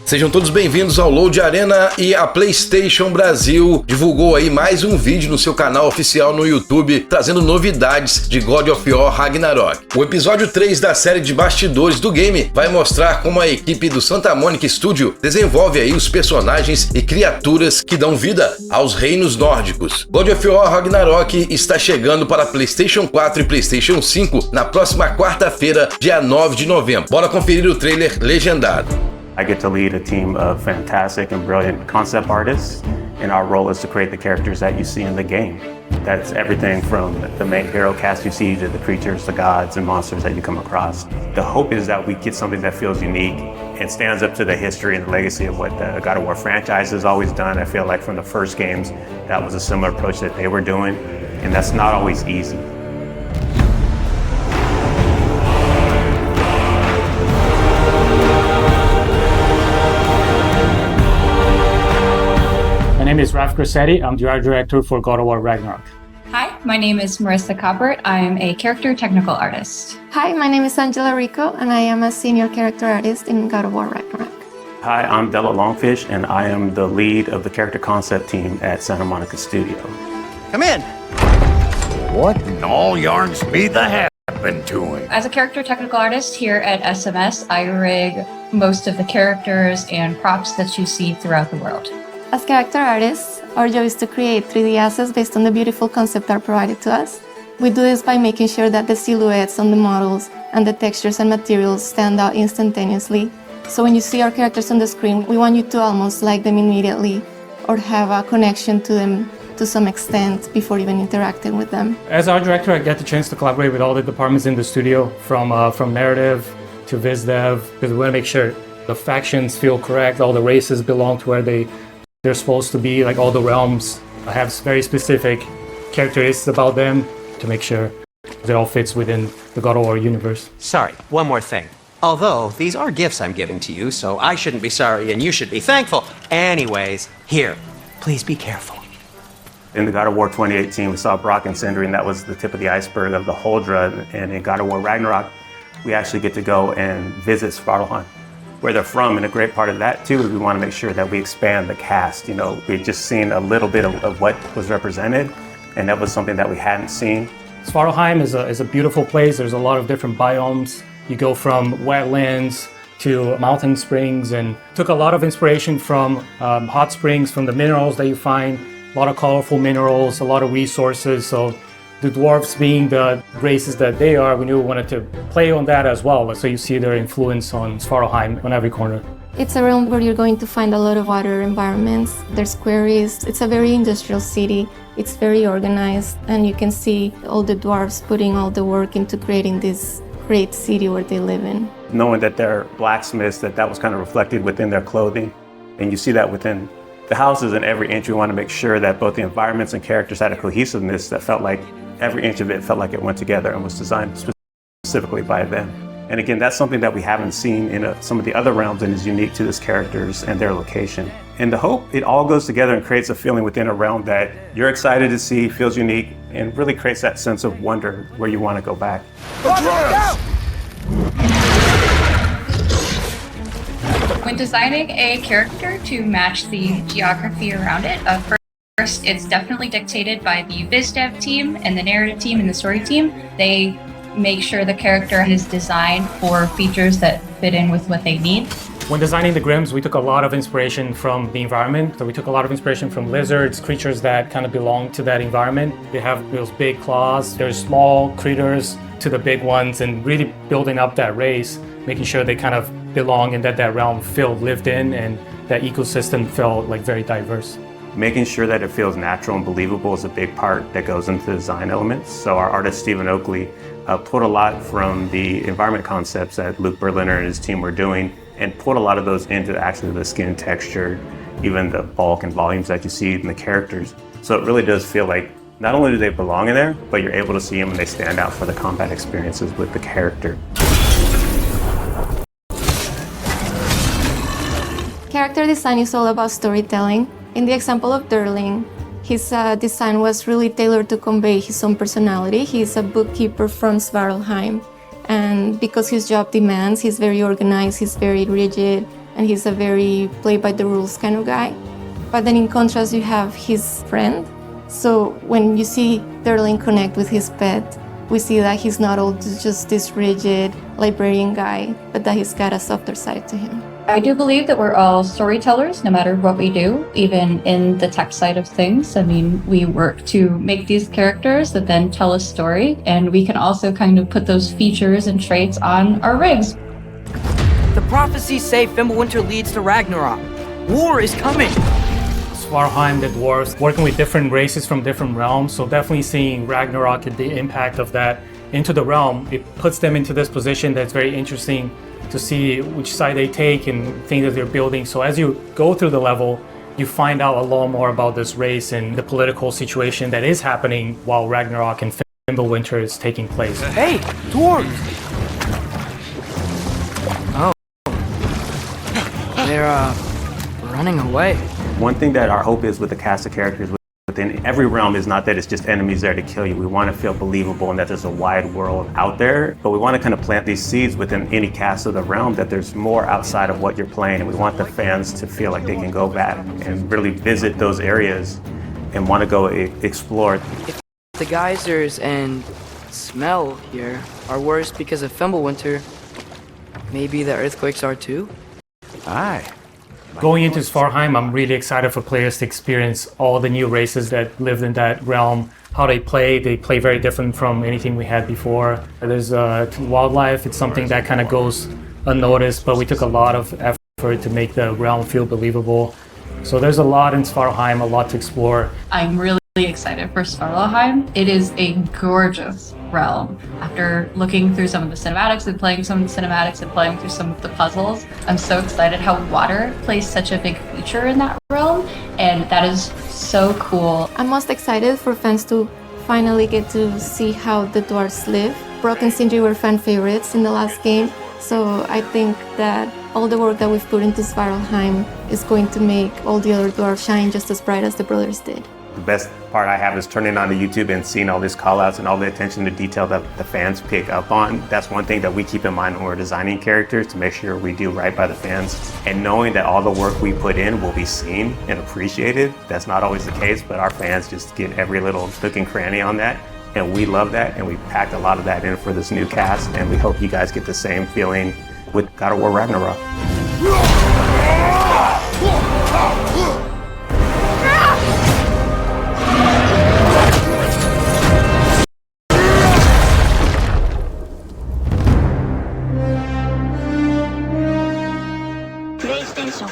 Sejam todos bem-vindos ao Load Arena. E a PlayStation Brasil divulgou aí mais um vídeo no seu canal oficial no YouTube, trazendo novidades de God of War Ragnarök. O episódio 3 da série de bastidores do game vai mostrar como a equipe do Santa Monica Studio desenvolve aí os personagens e criaturas que dão vida aos reinos nórdicos. God of War Ragnarök está chegando para PlayStation 4 e PlayStation 5 na próxima quarta-feira, dia 9 de novembro. Bora conferir o trailer legendado. I get to lead a team of fantastic and brilliant concept artists, and our role is to create the characters that you see in the game. That's everything from the main hero cast you see to the creatures, the gods, and monsters that you come across. The hope is that we get something that feels unique and stands up to the history and the legacy of what the God of War franchise has always done. I feel like from the first games, that was a similar approach that they were doing, and that's not always easy. My name is Raf Grassetti. I'm the art director for God of War Ragnarök. Hi, my name is Marissa Coppert. I am a character technical artist. Hi, my name is Angela Rico, and I am a senior character artist in God of War Ragnarök. Hi, I'm Della Longfish, and I am the lead of the character concept team at Santa Monica Studio. Come in. What in all yarns me the happened to him? As a character technical artist here at SMS, I rig most of the characters and props that you see throughout the world. As character artists, our job is to create 3D assets based on the beautiful concept art provided to us. We do this by making sure that the silhouettes on the models and the textures and materials stand out instantaneously. So when you see our characters on the screen, we want you to almost like them immediately or have a connection to them to some extent before even interacting with them. As art director, I get the chance to collaborate with all the departments in the studio, from narrative to viz dev, because we want to make sure the factions feel correct, all the races belong to where they're supposed to be, like all the realms have very specific characteristics about them to make sure it all fits within the God of War universe. Sorry, one more thing. Although, these are gifts I'm giving to you, so I shouldn't be sorry and you should be thankful. Anyways, here, please be careful. In the God of War 2018, we saw Brock and Sindri, and that was the tip of the iceberg of the Huldra. And in God of War Ragnarok, we actually get to go and visit Svartalfheim, where they're from, and a great part of that too is we want to make sure that we expand the cast. You know, we've just seen a little bit of what was represented, and that was something that we hadn't seen. Svartalfheim is a beautiful place. There's a lot of different biomes. You go from wetlands to mountain springs, and took a lot of inspiration from hot springs, from the minerals that you find, a lot of colorful minerals, a lot of resources. So the dwarves being the races that they are, we knew we wanted to play on that as well. So you see their influence on Svartalfheim on every corner. It's a realm where you're going to find a lot of water environments. There's quarries. It's a very industrial city. It's very organized, and you can see all the dwarves putting all the work into creating this great city where they live in. Knowing that they're blacksmiths, that was kind of reflected within their clothing, and you see that within the houses and every inch. We want to make sure that both the environments and characters had a cohesiveness that felt like every inch of it felt like it went together and was designed specifically by them. And again, that's something that we haven't seen in some of the other realms and is unique to these characters and their location. And the hope, it all goes together and creates a feeling within a realm that you're excited to see, feels unique, and really creates that sense of wonder where you want to go back. When designing a character to match the geography around it, first, it's definitely dictated by the viz dev team and the narrative team and the story team. They make sure the character is designed for features that fit in with what they need. When designing the Grims, we took a lot of inspiration from the environment. So we took a lot of inspiration from lizards, creatures that kind of belong to that environment. They have those big claws. There's small critters to the big ones, and really building up that race, making sure they kind of belong and that realm felt lived in, and that ecosystem felt like very diverse. Making sure that it feels natural and believable is a big part that goes into the design elements. So our artist, Stephen Oakley, pulled a lot from the environment concepts that Luke Berliner and his team were doing, and put a lot of those into actually the skin texture, even the bulk and volumes that you see in the characters. So it really does feel like not only do they belong in there, but you're able to see them and they stand out for the combat experiences with the character. Character design is all about storytelling. In the example of Durling, his design was really tailored to convey his own personality. He's a bookkeeper from Svartalfheim, and because his job demands, he's very organized, he's very rigid, and he's a very play-by-the-rules kind of guy. But then in contrast, you have his friend. So when you see Sterling connect with his pet, we see that he's not all just this rigid librarian guy, but that he's got a softer side to him. I do believe that we're all storytellers, no matter what we do, even in the tech side of things. I mean, we work to make these characters that then tell a story, and we can also kind of put those features and traits on our rigs. The prophecies say Fimbulwinter leads to Ragnarok. War is coming! Svartalfheim, the dwarves, working with different races from different realms, so definitely seeing Ragnarok and the impact of that into the realm, it puts them into this position that's very interesting to see which side they take and things that they're building. So as you go through the level, you find out a lot more about this race and the political situation that is happening while Ragnarok and Fimbulwinter is taking place. Hey, dwarves! Oh. They're, running away. One thing that our hope is with the cast of characters within every realm is not that it's just enemies there to kill you. We want to feel believable and that there's a wide world out there, but we want to kind of plant these seeds within any cast of the realm that there's more outside of what you're playing, and we want the fans to feel like they can go back and really visit those areas and want to go explore. If the geysers and smell here are worse because of Fimbulwinter, maybe the earthquakes are too? Aye. Going into Svartalfheim, I'm really excited for players to experience all the new races that lived in that realm, how they play. They play very different from anything we had before. There's wildlife, it's something that kind of goes unnoticed, but we took a lot of effort to make the realm feel believable. So there's a lot in Svartalfheim, a lot to explore. I'm really excited for Svartalfheim. It is a gorgeous realm. After looking through some of the cinematics and playing some of the cinematics and playing through some of the puzzles, I'm so excited how water plays such a big feature in that realm, and that is so cool. I'm most excited for fans to finally get to see how the dwarves live. Brock and Sindri were fan favorites in the last game, so I think that all the work that we've put into Svartalfheim is going to make all the other dwarves shine just as bright as the brothers did. The best part I have is turning on the YouTube and seeing all these call-outs and all the attention to detail that the fans pick up on. That's one thing that we keep in mind when we're designing characters, to make sure we do right by the fans. And knowing that all the work we put in will be seen and appreciated. That's not always the case, but our fans just get every little nook and cranny on that. And we love that, and we packed a lot of that in for this new cast, and we hope you guys get the same feeling with God of War Ragnarök. PlayStation